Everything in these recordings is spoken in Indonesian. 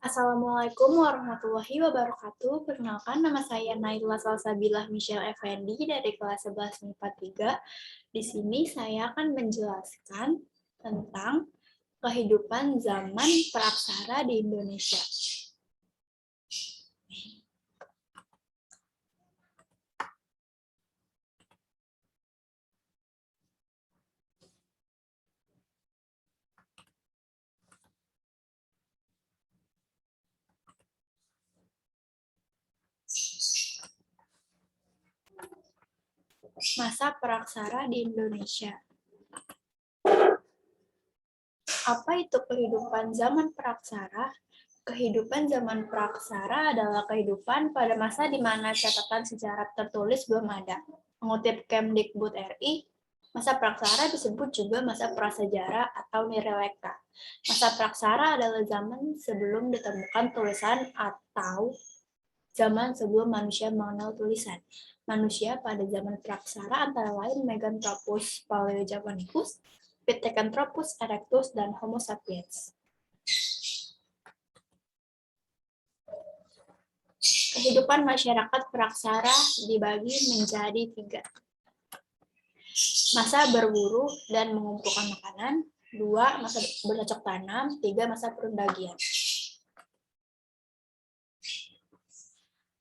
Assalamualaikum warahmatullahi wabarakatuh. Perkenalkan, nama saya Naila Salsabilah Michelle Effendi dari kelas 11 MIPA 3. Di sini saya akan menjelaskan tentang kehidupan zaman praksara di Indonesia. Masa praksara di Indonesia. Apa itu kehidupan zaman praksara? Kehidupan zaman praksara adalah kehidupan pada masa di mana catatan sejarah tertulis belum ada. Mengutip Kemdikbud RI, masa praksara disebut juga masa prasejarah atau nireleka. Masa praksara adalah zaman sebelum ditemukan tulisan atau zaman sebelum manusia mengenal tulisan. Manusia pada zaman praksara antara lain Meganthropus paleojavanicus, Pithecanthropus erectus, dan Homo sapiens. Kehidupan masyarakat praksara dibagi menjadi 3. Masa berburu dan mengumpulkan makanan, 2. Masa bercocok tanam, 3. Masa perundagian.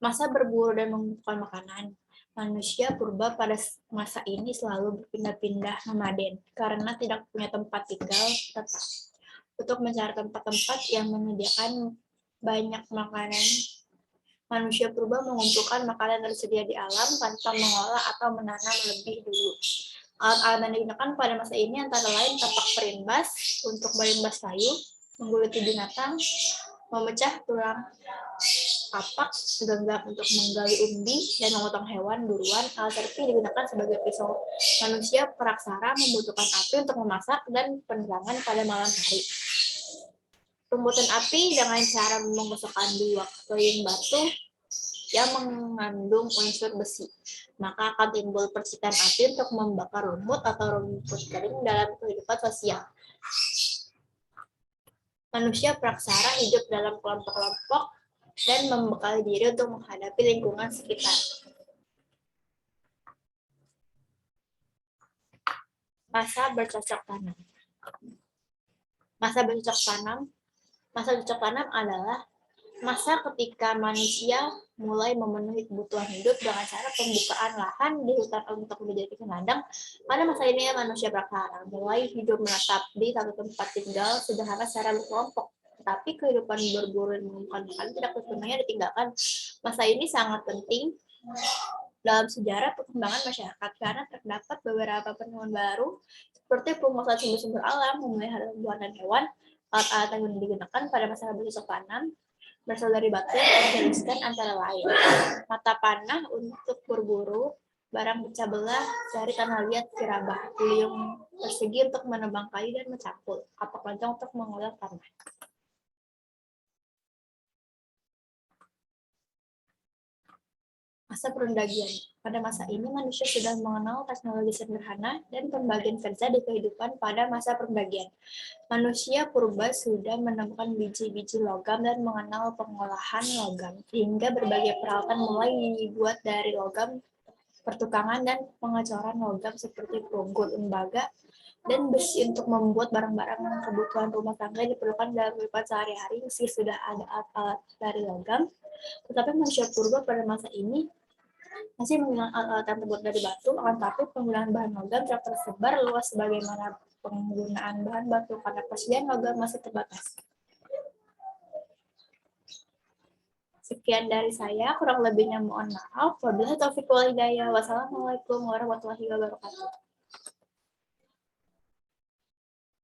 Masa berburu dan mengumpulkan makanan. Manusia purba pada masa ini selalu berpindah-pindah nomaden karena tidak punya tempat tinggal tetap. Untuk mencari tempat-tempat yang menyediakan banyak makanan, manusia purba mengumpulkan makanan tersedia di alam tanpa mengolah atau menanam lebih dulu. Alat-alat yang digunakan pada masa ini antara lain tapak perimbas untuk merimbas kayu, mengguliti binatang, memecah tulang kapak, genggam untuk menggali umbi, dan memotong hewan buruan. Alat serpi digunakan sebagai pisau. Manusia praksara membutuhkan api untuk memasak dan penerangan pada malam hari. Pembuatan api dengan cara menggosokkan 2 koin batu yang mengandung unsur besi. Maka akan timbul percikan api untuk membakar lumut atau rumput kering dalam kehidupan sosial. Manusia praksara hidup dalam kelompok-kelompok dan membekali diri untuk menghadapi lingkungan sekitar. Masa bercocok tanam. Masa bercocok tanam adalah masa ketika manusia mulai memenuhi kebutuhan hidup dengan cara pembukaan lahan di hutan untuk dijadikan ladang. Pada masa ini manusia praksara mulai hidup menetap di satu tempat tinggal sederhana secara berkelompok. Tapi kehidupan berburu dan mengumpulkan makanan tidak sepenuhnya ditinggalkan. Masa ini sangat penting dalam sejarah perkembangan masyarakat karena terdapat beberapa penemuan baru seperti penguasaan sumber-sumber alam, memelihara tumbuhan dan hewan. Alat-alat yang digunakan pada masa bercocok tanam berasal dari batu yang dijeniskan antara lain mata panah untuk berburu, barang pecah belah dari tanah liat kirabah, liung persegi untuk menebang kayu dan mencangkul, kapak lonceng untuk mengolah tanah. Masa perundagian. Pada masa ini, manusia sudah mengenal teknologi sederhana dan pembagian kerja di kehidupan pada masa perundagian. Manusia purba sudah menemukan biji-biji logam dan mengenal pengolahan logam, sehingga berbagai peralatan mulai dibuat dari logam, pertukangan dan pengecoran logam seperti perunggu, tembaga, dan besi untuk membuat barang-barang kebutuhan rumah tangga diperlukan dalam kehidupan sehari-hari meski sudah ada alat-alat dari logam. Tetapi manusia purba pada masa ini masih menggunakan alat-alat yang terbuat dari batu, akan tetapi penggunaan bahan logam tidak tersebar luas sebagaimana penggunaan bahan batu karena persediaan logam masih terbatas. Sekian dari saya, kurang lebihnya mohon maaf. Wabillahi taufiq wal hidayah. Wassalamualaikum warahmatullahi wabarakatuh.